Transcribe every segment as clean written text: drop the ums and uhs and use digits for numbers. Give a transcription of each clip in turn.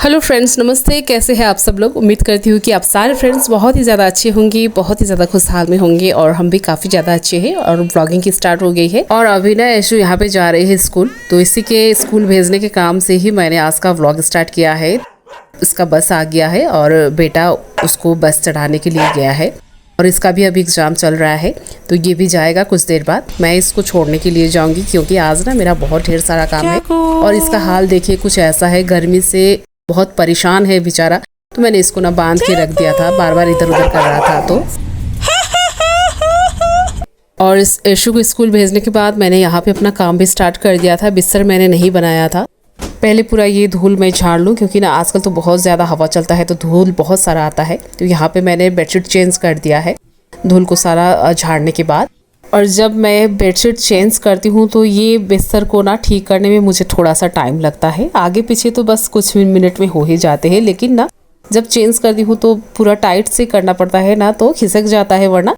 Hello friends, नमस्ते। कैसे हैं आप सब लोग। उम्मीद करती हूँ कि आप सारे फ्रेंड्स बहुत ही ज़्यादा अच्छे होंगे, बहुत ही ज़्यादा खुशहाल में होंगे और हम भी काफ़ी ज़्यादा अच्छे हैं। और व्लॉगिंग की स्टार्ट हो गई है और अभी ना ऐशु यहाँ पे जा रही है स्कूल, तो इसी के स्कूल भेजने के काम से ही मैंने आज का व्लॉग स्टार्ट किया है। उसका बस आ गया है और बेटा उसको बस चढ़ाने के लिए गया है और इसका भी अभी एग्ज़ाम चल रहा है, तो ये भी जाएगा कुछ देर बाद। मैं इसको छोड़ने के लिए जाऊंगी क्योंकि आज ना मेरा बहुत ढेर सारा काम है और इसका हाल देखिए कुछ ऐसा है, गर्मी से बहुत परेशान है बेचारा। तो मैंने इसको ना बांध के रख दिया था, बार बार इधर उधर कर रहा था तो। और इस ऐशु को स्कूल भेजने के बाद मैंने यहाँ पे अपना काम भी स्टार्ट कर दिया था। बिस्तर मैंने नहीं बनाया था, पहले पूरा ये धूल मैं झाड़ लूँ क्योंकि ना आजकल तो बहुत ज़्यादा हवा चलता है तो धूल बहुत सारा आता है। तो यहाँ पे मैंने बेडशीट चेंज कर दिया है धूल को सारा झाड़ने के बाद। और जब मैं बेडशीट चेंज करती हूँ तो ये बिस्तर को ना ठीक करने में मुझे थोड़ा सा टाइम लगता है। आगे पीछे तो बस कुछ मिनट में हो ही जाते हैं, लेकिन ना जब चेंज करती हूँ तो पूरा टाइट से करना पड़ता है ना, तो खिसक जाता है वरना,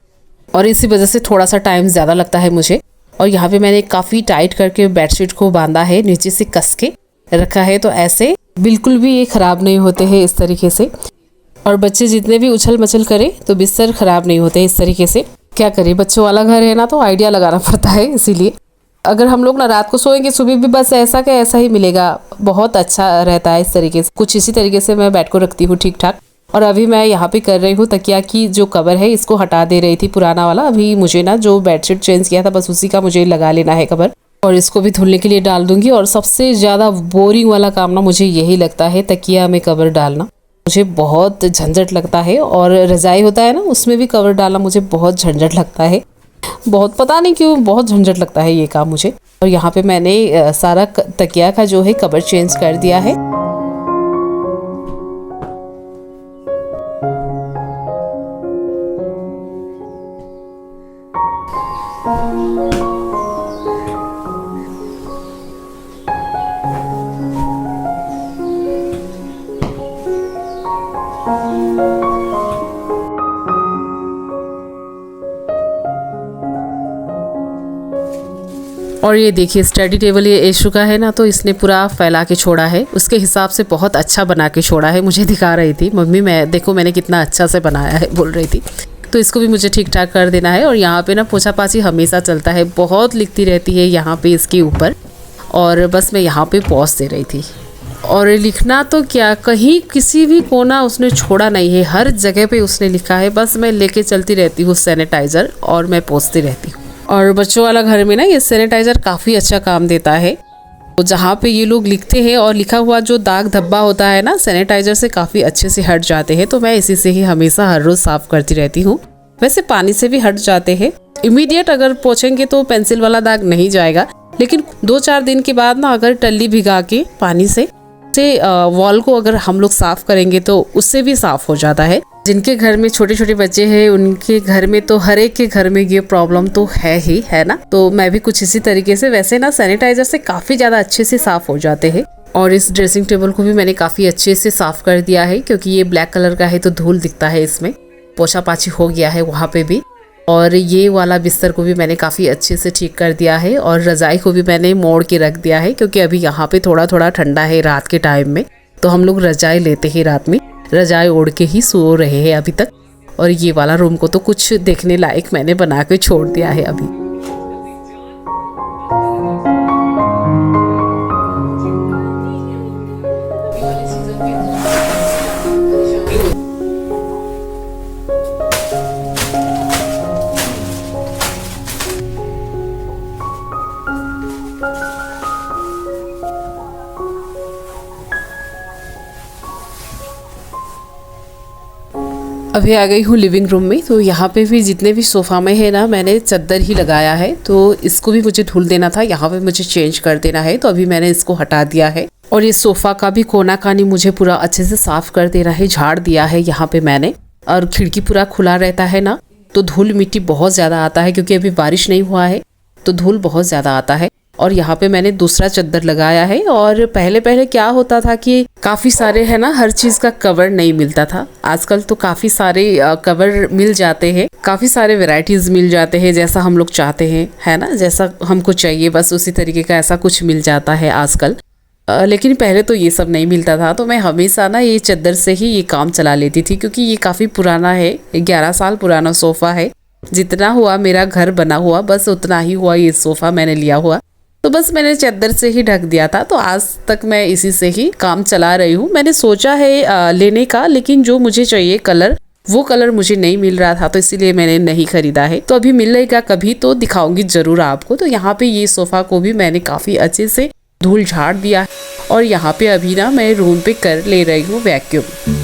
और इसी वजह से थोड़ा सा टाइम ज़्यादा लगता है मुझे। और यहाँ पे मैंने काफ़ी टाइट करके बेडशीट को बांधा है, नीचे से कस के रखा है, तो ऐसे बिल्कुल भी ये ख़राब नहीं होते हैं इस तरीके से। और बच्चे जितने भी उछल मचल करें तो बिस्तर ख़राब नहीं होते इस तरीके से। क्या करें, बच्चों वाला घर है ना, तो आइडिया लगाना पड़ता है। इसीलिए अगर हम लोग ना रात को सोएंगे सुबह भी बस ऐसा का ऐसा ही मिलेगा, बहुत अच्छा रहता है इस तरीके से। कुछ इसी तरीके से मैं बेड को रखती हूँ ठीक ठाक। और अभी मैं यहाँ पे कर रही हूँ तकिया की जो कवर है इसको हटा दे रही थी, पुराना वाला। अभी मुझे ना जो बेडशीट चेंज किया था बस उसी का मुझे लगा लेना है कवर, और इसको भी धुलने के लिए डाल दूंगी। और सबसे ज़्यादा बोरिंग वाला काम ना मुझे यही लगता है, तकिया में कवर डालना मुझे बहुत झंझट लगता है। और रज़ाई होता है ना, उसमें भी कवर डालना मुझे बहुत झंझट लगता है, बहुत पता नहीं क्यों बहुत झंझट लगता है ये काम मुझे। और यहाँ पे मैंने सारा तकिया का जो है कवर चेंज कर दिया है। और ये देखिए स्टडी टेबल ये ऐशु का है ना, तो इसने पूरा फैला के छोड़ा है, उसके हिसाब से बहुत अच्छा बना के छोड़ा है। मुझे दिखा रही थी मम्मी, मैं देखो मैंने कितना अच्छा से बनाया है बोल रही थी। तो इसको भी मुझे ठीक ठाक कर देना है। और यहाँ पे ना पोछा पाछी हमेशा चलता है, बहुत लिखती रहती है यहाँ पे इसके ऊपर, और बस मैं यहाँ पे पॉज दे रही थी। और लिखना तो क्या, कहीं किसी भी कोना उसने छोड़ा नहीं है, हर जगह पे उसने लिखा है। बस मैं लेके चलती रहती हूँ सैनिटाइज़र और मैं पोंछती रहती हूँ। और बच्चों वाला घर में ना ये सैनिटाइज़र काफ़ी अच्छा काम देता है। तो जहाँ पे ये लोग लिखते हैं और लिखा हुआ जो दाग धब्बा होता है ना, सैनिटाइज़र से काफ़ी अच्छे से हट जाते हैं। तो मैं इसी से ही हमेशा हर रोज़ साफ़ करती रहती हूँ। वैसे पानी से भी हट जाते हैं, इमीडिएट अगर पोंछेंगे तो पेंसिल वाला दाग नहीं जाएगा, लेकिन 2-4 दिन के बाद ना अगर टल्ली भिगा के पानी से वॉल को अगर हम लोग साफ़ करेंगे तो उससे भी साफ़ हो जाता है। जिनके घर में छोटे छोटे बच्चे हैं उनके घर में तो हर एक के घर में ये प्रॉब्लम तो है ही, है ना। तो मैं भी कुछ इसी तरीके से, वैसे ना सैनिटाइजर से काफ़ी ज़्यादा अच्छे से साफ़ हो जाते हैं। और इस ड्रेसिंग टेबल को भी मैंने काफ़ी अच्छे से साफ़ कर दिया है क्योंकि ये ब्लैक कलर का है तो धूल दिखता है इसमें, पोछा पाछी हो गया है वहाँ पे भी। और ये वाला बिस्तर को भी मैंने काफ़ी अच्छे से ठीक कर दिया है। और रज़ाई को भी मैंने मोड़ के रख दिया है क्योंकि अभी यहाँ पे थोड़ा थोड़ा ठंडा है रात के टाइम में, तो हम लोग रज़ाई लेते हैं रात में, रज़ाई ओढ़ के ही सो रहे हैं अभी तक। और ये वाला रूम को तो कुछ देखने लायक मैंने बना के छोड़ दिया है अभी। अभी आ गई हूँ लिविंग रूम में। तो यहाँ पे भी जितने भी सोफ़ा में है ना, मैंने चादर ही लगाया है, तो इसको भी मुझे धुल देना था, यहाँ पे मुझे चेंज कर देना है, तो अभी मैंने इसको हटा दिया है। और ये सोफ़ा का भी कोना कानी मुझे पूरा अच्छे से साफ़ कर देना है, झाड़ दिया है यहाँ पे मैंने। और खिड़की पूरा खुला रहता है ना, तो धूल मिट्टी बहुत ज़्यादा आता है क्योंकि अभी बारिश नहीं हुआ है तो धूल बहुत ज़्यादा आता है। और यहाँ पे मैंने दूसरा चादर लगाया है। और पहले पहले क्या होता था कि काफ़ी सारे है ना, हर चीज़ का कवर नहीं मिलता था। आजकल तो काफ़ी सारे कवर मिल जाते हैं, काफ़ी सारे वैरायटीज़ मिल जाते हैं, जैसा हम लोग चाहते हैं, है ना, जैसा हमको चाहिए बस उसी तरीके का ऐसा कुछ मिल जाता है आजकल। लेकिन पहले तो ये सब नहीं मिलता था, तो मैं हमेशा ना ये चादर से ही ये काम चला लेती थी, क्योंकि ये काफ़ी पुराना है, 11 साल पुराना सोफ़ा है। जितना हुआ मेरा घर बना हुआ बस उतना ही हुआ ये सोफ़ा मैंने लिया हुआ, तो बस मैंने चादर से ही ढक दिया था। तो आज तक मैं इसी से ही काम चला रही हूँ। मैंने सोचा है लेने का, लेकिन जो मुझे चाहिए कलर वो कलर मुझे नहीं मिल रहा था, तो इसीलिए मैंने नहीं खरीदा है। तो अभी मिलेगा कभी तो दिखाऊंगी ज़रूर आपको। तो यहाँ पे ये सोफ़ा को भी मैंने काफ़ी अच्छे से धूल झाड़ दिया है, और यहाँ पे अभी ना मैं रूम पे कर ले रही हूँ वैक्यूम।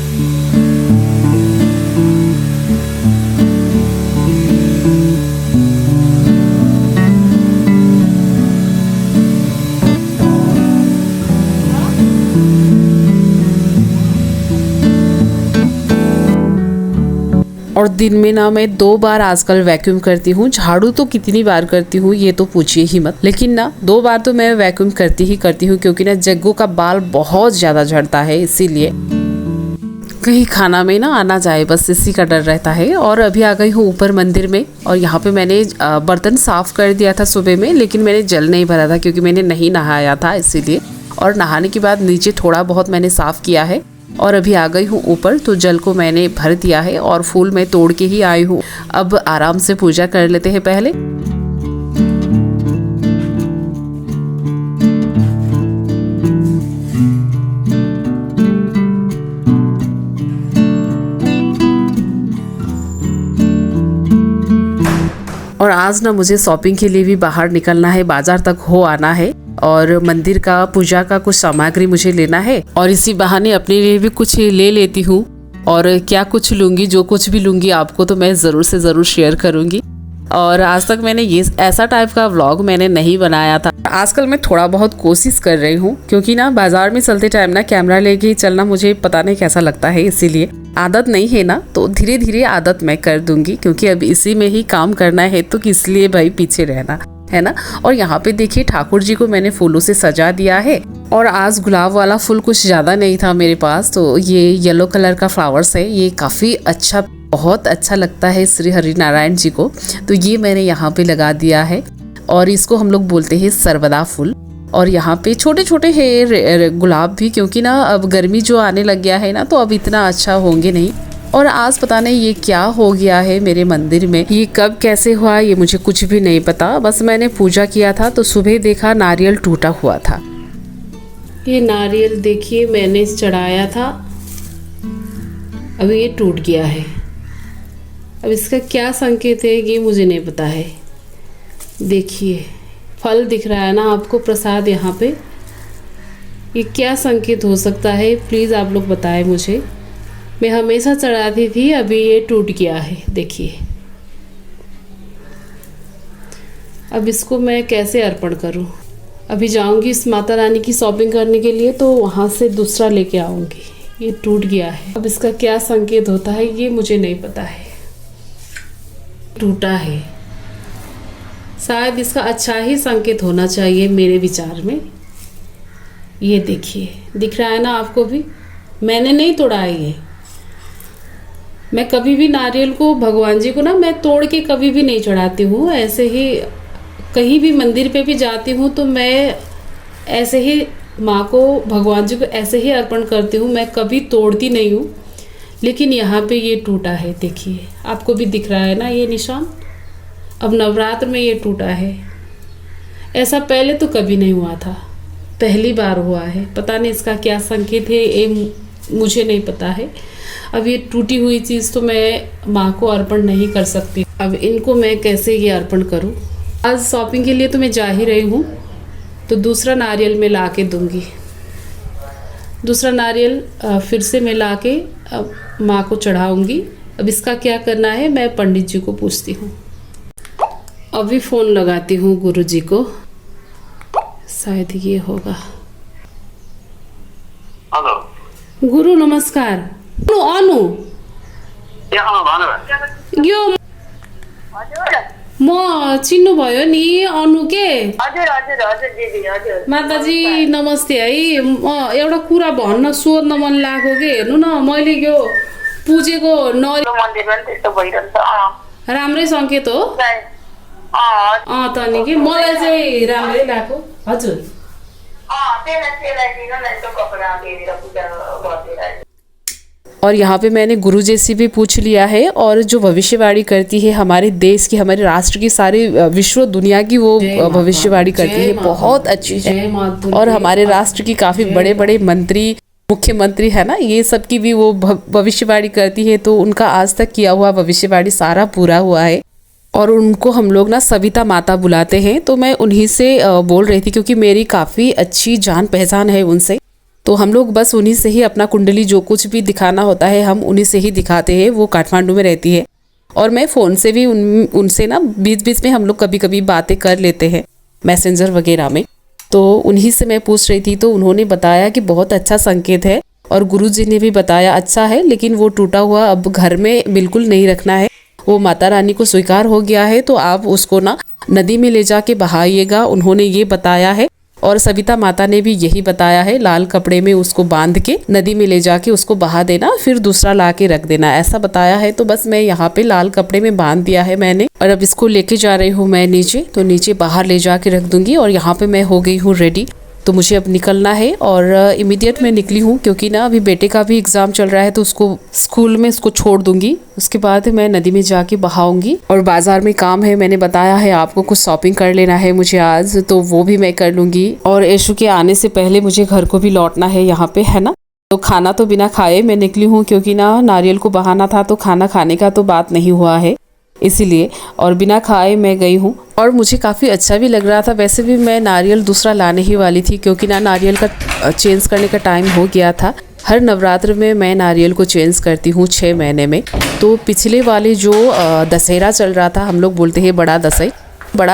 और दिन में ना मैं 2 बार आजकल वैक्यूम करती हूँ। झाड़ू तो कितनी बार करती हूँ ये तो पूछिए ही मत, लेकिन ना 2 बार तो मैं वैक्यूम करती ही करती हूँ, क्योंकि ना जग्गू का बाल बहुत ज़्यादा झड़ता है, इसीलिए कहीं खाना में ना आना जाए, बस इसी का डर रहता है। और अभी आ गई हूँ ऊपर मंदिर में, और यहाँ पे मैंने बर्तन साफ़ कर दिया था सुबह में, लेकिन मैंने जल नहीं भरा था क्योंकि मैंने नहीं नहाया था इसीलिए। और नहाने के बाद नीचे थोड़ा बहुत मैंने साफ़ किया है, और अभी आ गई हूँ ऊपर, तो जल को मैंने भर दिया है और फूल मैं तोड़ के ही आई हूँ। अब आराम से पूजा कर लेते हैं पहले। और आज ना मुझे शॉपिंग के लिए भी बाहर निकलना है, बाजार तक हो आना है, और मंदिर का पूजा का कुछ सामग्री मुझे लेना है, और इसी बहाने अपने लिए भी कुछ ले लेती हूँ। और क्या कुछ लूँगी, जो कुछ भी लूँगी आपको तो मैं ज़रूर से ज़रूर शेयर करूँगी। और आज तक मैंने ये ऐसा टाइप का व्लॉग मैंने नहीं बनाया था। आजकल मैं थोड़ा बहुत कोशिश कर रही हूँ, क्योंकि ना बाजार में चलते टाइम ना कैमरा लेके ही चलना मुझे पता नहीं कैसा लगता है, इसीलिए आदत नहीं है ना, तो धीरे धीरे आदत मैं कर दूंगी, क्योंकि अब इसी में ही काम करना है, तो किस लिए भाई पीछे रहना है ना। और यहाँ पे देखिए ठाकुर जी को मैंने फूलों से सजा दिया है, और आज गुलाब वाला फूल कुछ ज़्यादा नहीं था मेरे पास, तो ये येलो कलर का फ्लावर्स है, ये काफ़ी अच्छा, बहुत अच्छा लगता है श्री हरि नारायण जी को, तो ये मैंने यहाँ पे लगा दिया है। और इसको हम लोग बोलते हैं सर्वदा फूल। और यहाँ पे छोटे छोटे है गुलाब भी, क्योंकि ना अब गर्मी जो आने लग गया है ना, तो अब इतना अच्छा होंगे नहीं। और आज पता नहीं ये क्या हो गया है मेरे मंदिर में, ये कब कैसे हुआ ये मुझे कुछ भी नहीं पता। बस मैंने पूजा किया था तो सुबह देखा नारियल टूटा हुआ था। ये नारियल देखिए मैंने चढ़ाया था, अभी ये टूट गया है। अब इसका क्या संकेत है ये मुझे नहीं पता है। देखिए फल दिख रहा है ना आपको, प्रसाद यहाँ पे, ये क्या संकेत हो सकता है प्लीज़ आप लोग बताएं मुझे। मैं हमेशा चढ़ाती थी, अभी ये टूट गया है देखिए। अब इसको मैं कैसे अर्पण करूं? अभी जाऊंगी इस माता रानी की शॉपिंग करने के लिए, तो वहाँ से दूसरा लेके आऊंगी। ये टूट गया है, अब इसका क्या संकेत होता है ये मुझे नहीं पता है। टूटा है, शायद इसका अच्छा ही संकेत होना चाहिए मेरे विचार में। ये देखिए दिख रहा है ना आपको भी, मैंने नहीं तोड़ा है ये। मैं कभी भी नारियल को भगवान जी को ना मैं तोड़ के कभी भी नहीं चढ़ाती हूँ, ऐसे ही कहीं भी मंदिर पे भी जाती हूँ तो मैं ऐसे ही माँ को, भगवान जी को ऐसे ही अर्पण करती हूँ, मैं कभी तोड़ती नहीं हूँ। लेकिन यहाँ पे ये टूटा है, देखिए आपको भी दिख रहा है ना ये निशान। अब नवरात्र में ये टूटा है, ऐसा पहले तो कभी नहीं हुआ था, पहली बार हुआ है। पता नहीं इसका क्या संकेत है ये मुझे नहीं पता है। अब ये टूटी हुई चीज़ तो मैं माँ को अर्पण नहीं कर सकती, अब इनको मैं कैसे ये अर्पण करूँ। आज शॉपिंग के लिए तो मैं जा ही रही हूँ, तो दूसरा नारियल मैं ला के दूँगी। दूसरा नारियल फिर से मैं ला के माँ को चढ़ाऊँगी। अब इसका क्या करना है मैं पंडित जी को पूछती हूँ। अभी फ़ोन लगाती हूँ गुरु जी को, शायद ये होगा। हेलो गुरु नमस्कार। अनु यो म चिन्नुभयो नि अनु के? हजुर हजुर हजुर दिदी हजुर। माताजी नमस्ते है, एउटा कुरा भन्न सोध्न मन लाग्यो कि हेर्नु न, मैले यो पूजेको मन्दिरमा पनि त्यस्तो भइरहन्छ। राम्रै संकेत हो त नि कि, मलाई चाहिँ राम्रै लाग्यो। हजुर हाँ तेल दिनो नहीं तो कपड़ा दे दिया पूजा बहुत दे रहा है। और यहाँ पे मैंने गुरुजी से भी पूछ लिया है, और जो भविष्यवाणी करती है हमारे देश की, हमारे राष्ट्र की, सारी विश्व दुनिया की वो भविष्यवाणी करती है, बहुत अच्छी है। और हमारे राष्ट्र की काफ़ी बड़े बड़े मंत्री, मुख्यमंत्री है ना, ये सब की भी वो भविष्यवाणी करती है। तो उनका आज तक किया हुआ भविष्यवाणी सारा पूरा हुआ है। और उनको हम लोग ना सविता माता बुलाते हैं। तो मैं उन्हीं से बोल रही थी, क्योंकि मेरी काफ़ी अच्छी जान पहचान है उनसे। तो हम लोग बस उन्हीं से ही अपना कुंडली जो कुछ भी दिखाना होता है हम उन्हीं से ही दिखाते हैं। वो काठमांडू में रहती है, और मैं फ़ोन से भी उनसे ना बीच बीच में हम लोग कभी कभी बातें कर लेते हैं मैसेंजर वगैरह में। तो उन्हीं से मैं पूछ रही थी, तो उन्होंने बताया कि बहुत अच्छा संकेत है। और गुरुजी ने भी बताया अच्छा है, लेकिन वो टूटा हुआ अब घर में बिल्कुल नहीं रखना है। वो माता रानी को स्वीकार हो गया है, तो आप उसको ना नदी में ले जाके बहाइएगा, उन्होंने ये बताया है। और सविता माता ने भी यही बताया है, लाल कपड़े में उसको बांध के नदी में ले जाके उसको बहा देना, फिर दूसरा ला के रख देना, ऐसा बताया है। तो बस मैं यहाँ पे लाल कपड़े में बांध दिया है मैंने, और अब इसको लेके जा रही हूँ मैं नीचे। तो नीचे बाहर ले जाके रख दूंगी। और यहाँ पे मैं हो गई हूँ रेडी, तो मुझे अब निकलना है। और इमीडिएट मैं निकली हूँ, क्योंकि ना अभी बेटे का भी एग्ज़ाम चल रहा है, तो उसको स्कूल में उसको छोड़ दूंगी। उसके बाद मैं नदी में जाके बहाऊंगी। और बाजार में काम है, मैंने बताया है आपको, कुछ शॉपिंग कर लेना है मुझे आज, तो वो भी मैं कर लूँगी। और यशु के आने से पहले मुझे घर को भी लौटना है यहाँ पे, है ना। तो खाना तो बिना खाए मैं निकली हूँ, क्योंकि ना नारियल को बहाना था, तो खाना खाने का तो बात नहीं हुआ है इसीलिए। और बिना खाए मैं गई हूँ, और मुझे काफ़ी अच्छा भी लग रहा था। वैसे भी मैं नारियल दूसरा लाने ही वाली थी, क्योंकि ना नारियल का चेंज करने का टाइम हो गया था। हर नवरात्र में मैं नारियल को चेंज करती हूँ 6 महीने में। तो पिछले वाले जो दशहरा चल रहा था, हम लोग बोलते हैं बड़ा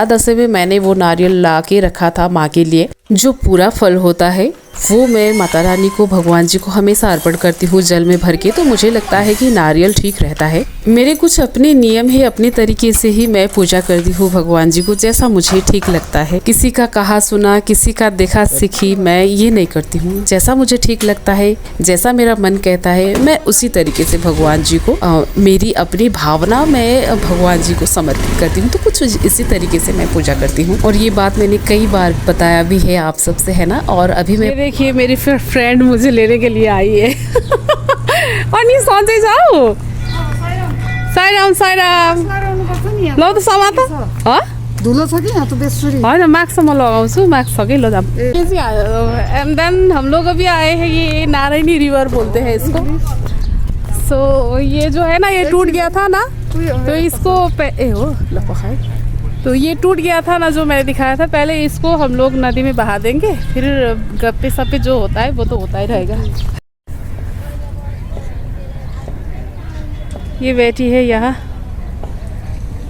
दशे में मैंने वो नारियल ला के रखा था माँ के लिए। जो पूरा फल होता है वो मैं माता रानी को, भगवान जी को हमेशा अर्पण करती हूँ जल में भर के। तो मुझे लगता है कि नारियल ठीक रहता है। मेरे कुछ अपने नियम है, अपने तरीके से ही मैं पूजा करती हूँ भगवान जी को, जैसा मुझे ठीक लगता है। किसी का कहा सुना, किसी का देखा सीखी मैं ये नहीं करती हूँ। जैसा मुझे ठीक लगता है, जैसा मेरा मन कहता है, मैं उसी तरीके से भगवान जी को मेरी अपनी भावना मैं भगवान जी को समर्पित करती हूँ। तो कुछ इसी तरीके से मैं पूजा करती हूँ। और ये बात मैंने कई बार बताया भी है आप सबसे, है ना। और अभी मैं देखिए मेरी फ्रेंड मुझे लेने के लिए आई है। अनि सधैँ जाऊ साईराम साईराम ल त समाता धुलो छ कि यहाँ त बेसुरी होइन मास्क म लगाउँछु, मास्क छ कि लो जाम। एंड देन हम लोग अभी आए हैं, ये नारायणी रिवर बोलते हैं इसको। सो ये जो है ना, ये टूट गया था ना, तो इसको हो लपखाए, तो ये टूट गया था ना जो मैंने दिखाया था पहले, इसको हम लोग नदी में बहा देंगे, फिर गप्पे सप्पे जो होता है वो तो होता ही रहेगा। ये बैठी है यहाँ,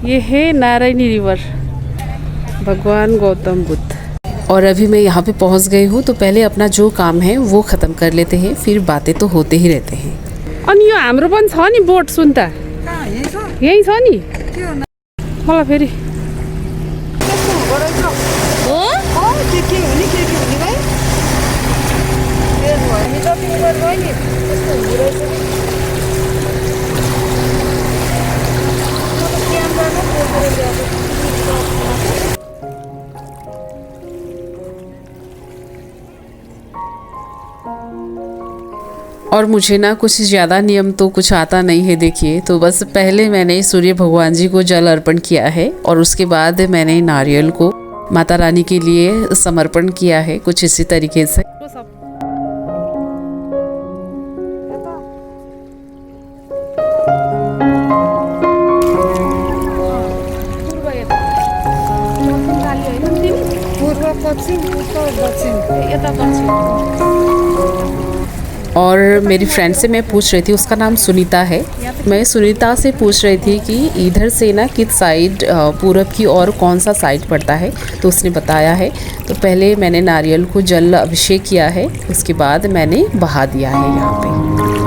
ये है नारायणी रिवर, भगवान गौतम बुद्ध। और अभी मैं यहाँ पे पहुँच गई हूँ, तो पहले अपना जो काम है वो ख़त्म कर लेते हैं, फिर बातें तो होते ही रहते हैं। अनि यो हाम्रो पनि छ नि बोट सुन्ता, यही छ नि मलाई फेरि और मुझे ना कुछ ज़्यादा नियम तो कुछ आता नहीं है देखिए। तो बस पहले मैंने सूर्य भगवान जी को जल अर्पण किया है, और उसके बाद मैंने नारियल को माता रानी के लिए समर्पण किया है, कुछ इसी तरीके से। और मेरी फ्रेंड से मैं पूछ रही थी, उसका नाम सुनीता है, मैं सुनीता से पूछ रही थी कि इधर से ना किस साइड पूरब की और कौन सा साइड पड़ता है, तो उसने बताया है। तो पहले मैंने नारियल को जल अभिषेक किया है, उसके बाद मैंने बहा दिया है यहाँ पे।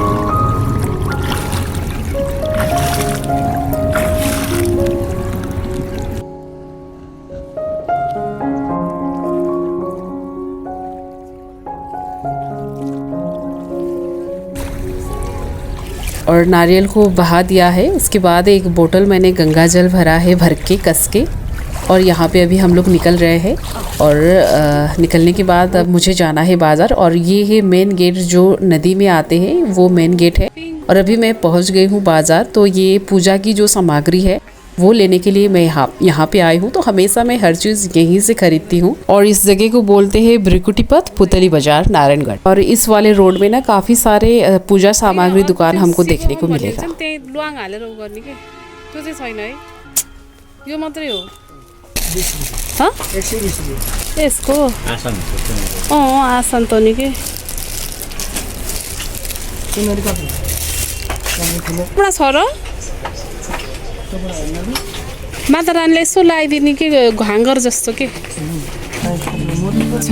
और नारियल को बहा दिया है। उसके बाद एक बोतल मैंने गंगा जल भरा है, भर के कस के, और यहाँ पे अभी हम लोग निकल रहे हैं और निकलने के बाद अब मुझे जाना है बाज़ार। और ये है मेन गेट जो नदी में आते हैं, वो मेन गेट है। और अभी मैं पहुँच गई हूँ बाज़ार। तो ये पूजा की जो सामग्री है वो लेने के लिए मैं यहाँ पे आई हूँ। तो हमेशा मैं हर चीज़ यहीं से खरीदती हूँ। और इस जगह को बोलते हैं ब्रिकुटी पथ, पुतली बाजार, नारायणगढ़। और इस वाले रोड में ना काफ़ी सारे पूजा सामग्री दुकान हमको देखने को मिलेगा। यो मात्रै हो यसको आसन त नि के पुरा छ र माता रानीले यसो लगाइदिने कि घाङ्गर जस्तो के छ।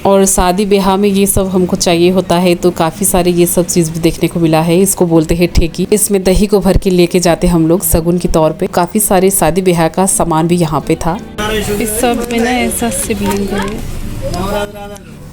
और शादी ब्याह में ये सब हमको चाहिए होता है, तो काफ़ी सारे ये सब चीज़ भी देखने को मिला है। इसको बोलते हैं ठेकी। इसमें दही को भर के लेके जाते हम लोग सगुन के तौर पे। काफ़ी सारे शादी ब्याह का सामान भी यहाँ पे था। इस सब में ना ऐसा शिवलिंग है।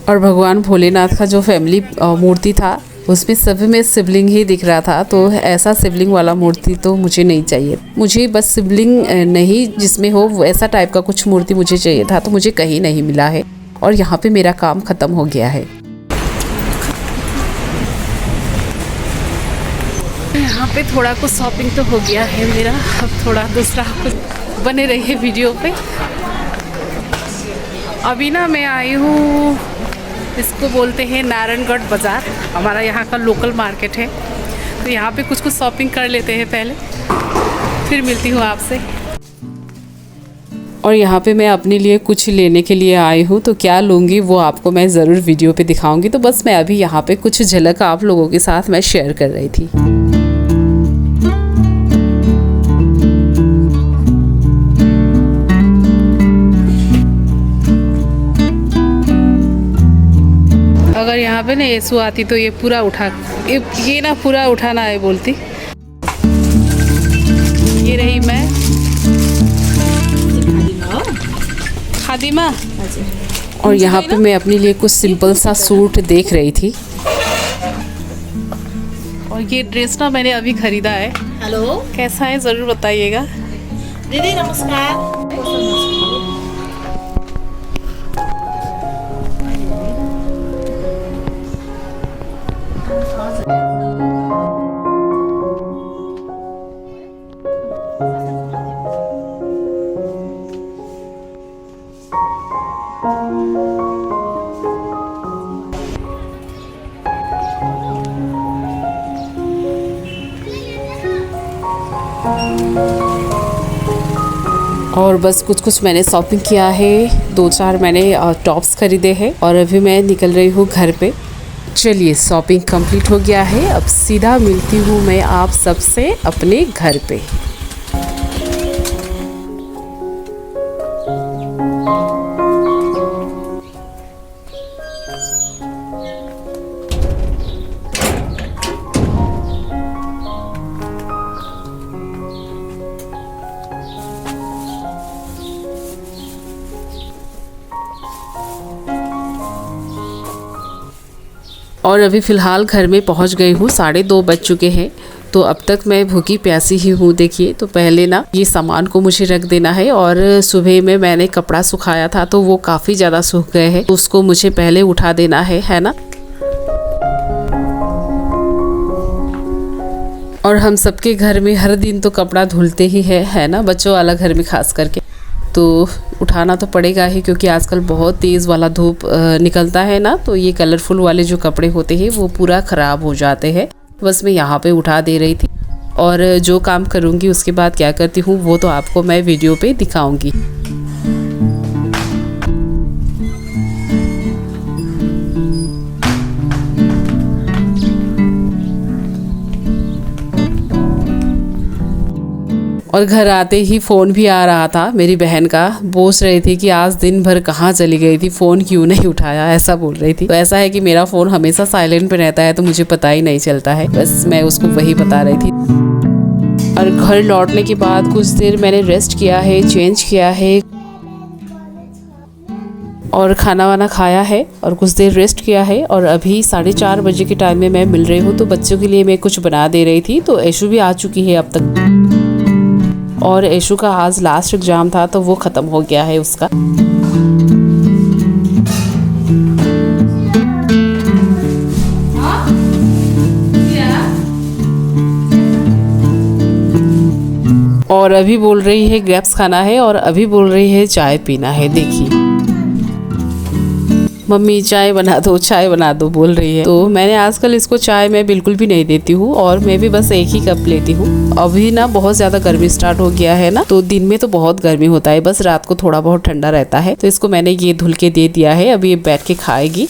और भगवान भोलेनाथ का जो फैमिली मूर्ति था उसमें सभी में शिवलिंग ही दिख रहा था। तो ऐसा शिवलिंग वाला मूर्ति तो मुझे नहीं चाहिए। मुझे बस शिवलिंग नहीं जिसमें हो वैसा टाइप का कुछ मूर्ति मुझे चाहिए था, तो मुझे कहीं नहीं मिला है। और यहाँ पे मेरा काम ख़त्म हो गया है। यहाँ पे थोड़ा कुछ शॉपिंग तो हो गया है मेरा। अब थोड़ा दूसरा कुछ बने रहिए वीडियो पे। अभी ना मैं आई हूँ, इसको बोलते हैं नारायणगढ़ बाज़ार। हमारा यहाँ का लोकल मार्केट है। तो यहाँ पे कुछ शॉपिंग कर लेते हैं पहले, फिर मिलती हूँ आपसे। और यहाँ पे मैं अपने लिए कुछ लेने के लिए आई हूँ। तो क्या लूँगी वो आपको मैं ज़रूर वीडियो पे दिखाऊंगी। तो बस मैं अभी यहाँ पे कुछ झलक आप लोगों के साथ मैं शेयर कर रही थी। अगर यहाँ पे ना येसु आती तो ये पूरा ये ना पूरा उठाना है बोलती। ये रही मैं खादिमा। और यहाँ पे मैं अपने लिए कुछ सिंपल सा सूट देख रही थी। और ये ड्रेस ना मैंने अभी खरीदा है। हेलो कैसा है ज़रूर बताइएगा। दीदी नमस्कार। और बस कुछ मैंने शॉपिंग किया है। 2-4 मैंने टॉप्स खरीदे हैं। और अभी मैं निकल रही हूँ घर पे। चलिए शॉपिंग कंप्लीट हो गया है। अब सीधा मिलती हूँ मैं आप सबसे अपने घर पे। और अभी फ़िलहाल घर में पहुंच गई हूँ। 2:30 बज चुके हैं। तो अब तक मैं भूखी प्यासी ही हूँ। देखिए, तो पहले ना ये सामान को मुझे रख देना है। और सुबह में मैंने कपड़ा सुखाया था तो वो काफ़ी ज़्यादा सूख गए हैं। उसको मुझे पहले उठा देना है ना। और हम सबके घर में हर दिन तो कपड़ा धुलते ही है ना, बच्चों वाला घर में खास करके। तो उठाना तो पड़ेगा ही, क्योंकि आजकल बहुत तेज़ वाला धूप निकलता है ना। तो ये कलरफुल वाले जो कपड़े होते हैं वो पूरा ख़राब हो जाते हैं। बस मैं यहाँ पे उठा दे रही थी। और जो काम करूँगी उसके बाद क्या करती हूँ वो तो आपको मैं वीडियो पे दिखाऊँगी। और घर आते ही फ़ोन भी आ रहा था मेरी बहन का। पूछ रही थी कि आज दिन भर कहाँ चली गई थी, फ़ोन क्यों नहीं उठाया, ऐसा बोल रही थी। तो ऐसा है कि मेरा फ़ोन हमेशा साइलेंट पे रहता है, तो मुझे पता ही नहीं चलता है। बस मैं उसको वही बता रही थी। और घर लौटने के बाद कुछ देर मैंने रेस्ट किया है, चेंज किया है और खाना वाना खाया है और कुछ देर रेस्ट किया है। और अभी 4:30 बजे के टाइम में मैं मिल रही हूँ। तो बच्चों के लिए मैं कुछ बना दे रही थी। तो ऐशु भी आ चुकी है अब तक। और ऐशु का आज लास्ट एग्जाम था तो वो ख़त्म हो गया है उसका। और अभी बोल रही है ग्रेप्स खाना है और अभी बोल रही है चाय पीना है। देखिए मम्मी चाय बना दो बोल रही है। तो मैंने आजकल इसको चाय मैं बिल्कुल भी नहीं देती हूँ और मैं भी बस एक ही कप लेती हूँ। अभी ना बहुत ज़्यादा गर्मी स्टार्ट हो गया है ना, तो दिन में तो बहुत गर्मी होता है, बस रात को थोड़ा बहुत ठंडा रहता है। तो इसको मैंने ये धुल के दे दिया है, अभी ये बैठ के खाएगी।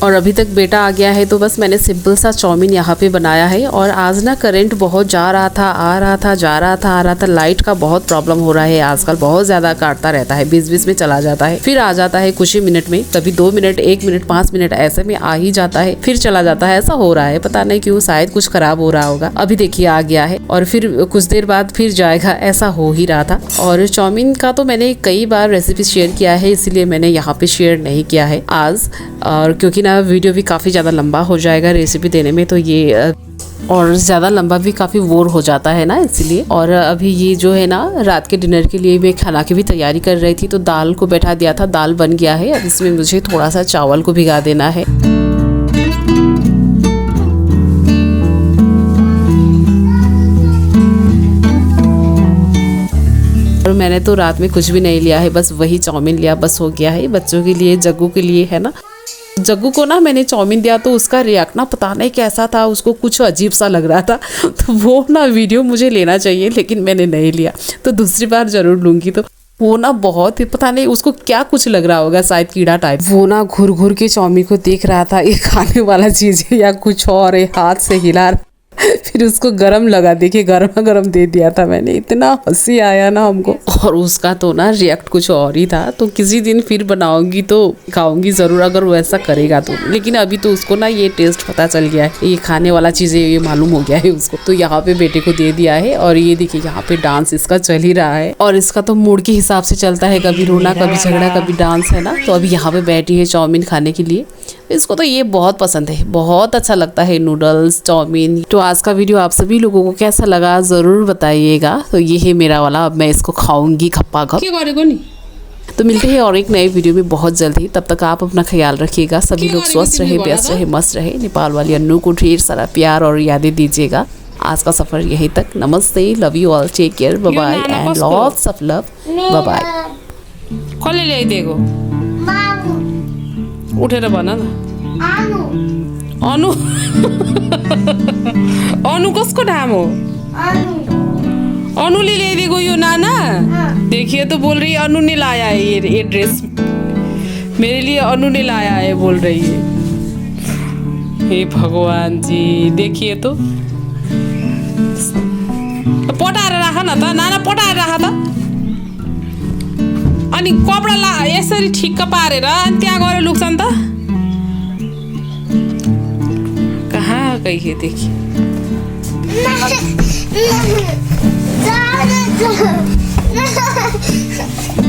और अभी तक बेटा आ गया है तो बस मैंने सिंपल सा चाउमीन यहाँ पे बनाया है। और आज ना करंट बहुत जा रहा था, आ रहा था, जा रहा था, आ रहा था। लाइट का बहुत प्रॉब्लम हो रहा है आजकल, बहुत ज़्यादा काटता रहता है, बीच बीच में चला जाता है, फिर आ जाता है कुछ ही मिनट में, कभी 2 मिनट, 1 मिनट, 5 मिनट ऐसे में आ ही जाता है, फिर चला जाता है। ऐसा हो रहा है, पता नहीं क्यों, शायद कुछ खराब हो रहा होगा। अभी देखिए आ गया है और फिर कुछ देर बाद फिर जाएगा, ऐसा हो ही रहा था। और चाउमीन का तो मैंने कई बार रेसिपी शेयर किया है, इसीलिए मैंने यहाँ पे शेयर नहीं किया है आज। और क्योंकि ना वीडियो भी काफ़ी ज़्यादा लंबा हो जाएगा रेसिपी देने में, तो ये और ज़्यादा लंबा भी काफ़ी बोर हो जाता है ना, इसलिए। और अभी ये जो है ना रात के डिनर के लिए मैं खाना की भी तैयारी कर रही थी, तो दाल को बैठा दिया था, दाल बन गया है। अब इसमें मुझे थोड़ा सा चावल को भिगा देना है। और मैंने तो रात में कुछ भी नहीं लिया है, बस वही चाउमीन लिया, बस हो गया है। बच्चों के लिए, जग्गू के लिए है ना। जग्गू को ना मैंने चाउमीन दिया तो उसका रिएक्ट ना पता नहीं कैसा था, उसको कुछ अजीब सा लग रहा था। तो वो ना वीडियो मुझे लेना चाहिए, लेकिन मैंने नहीं लिया, तो दूसरी बार जरूर लूंगी। तो वो ना बहुत ही पता नहीं उसको क्या कुछ लग रहा होगा, शायद कीड़ा टाइप। वो ना घूर घूर के चाउमीन को देख रहा था, ये खाने वाला चीज है या कुछ और है, हाथ से हिला। फिर उसको गरम लगा, देखिए गरम गरम दे दिया था मैंने, इतना हंसी आया ना हमको। और उसका तो ना रिएक्ट कुछ और ही था। तो किसी दिन फिर बनाऊंगी तो खाऊंगी ज़रूर, अगर वो ऐसा करेगा तो। लेकिन अभी तो उसको ना ये टेस्ट पता चल गया है, ये खाने वाला चीज़ है, ये मालूम हो गया है उसको। तो यहाँ पे बेटे को दे दिया है। और ये देखिए यहाँ पे डांस इसका चल ही रहा है, और इसका तो मूड के हिसाब से चलता है, कभी रोना, कभी झगड़ा, कभी डांस, है ना। तो अभी यहाँ पे बैठी है चाउमीन खाने के लिए। इसको तो ये बहुत पसंद है, बहुत अच्छा लगता है नूडल्स, चाउमीन। तो आज का वीडियो आप सभी लोगों को कैसा लगा ज़रूर बताइएगा। तो ये है मेरा वाला, अब मैं इसको खाऊंगी खप्पा खप। तो मिलते हैं और एक नए वीडियो में बहुत जल्द ही। तब तक आप अपना ख्याल रखिएगा, सभी लोग स्वस्थ रहे, व्यस्त रहे, मस्त रहे। नेपाल वाली अन्नू को ढेर सारा प्यार और यादें दीजिएगा। आज का सफर यहीं तक। नमस्ते, love you all, take care, bye bye and lots of love, bye bye. कसले ल्याइदिएको? उठेर भन न। अनु अनु कसको नाम हो? अनुले ल्याइदिएको यो नाना? देखिए तो बोल रही है अनु ने लाया है ये ड्रेस मेरे लिए, अनु ने लाया है बोल रही है। हे भगवान जी, देखिए तो पटाएर राख न त नाना, पटाएर राख त। अनि कपडा यसरी ठिक्क पारेर त्यहाँ गएर लुक्छन् त। कहाँ गई है देखिए। No.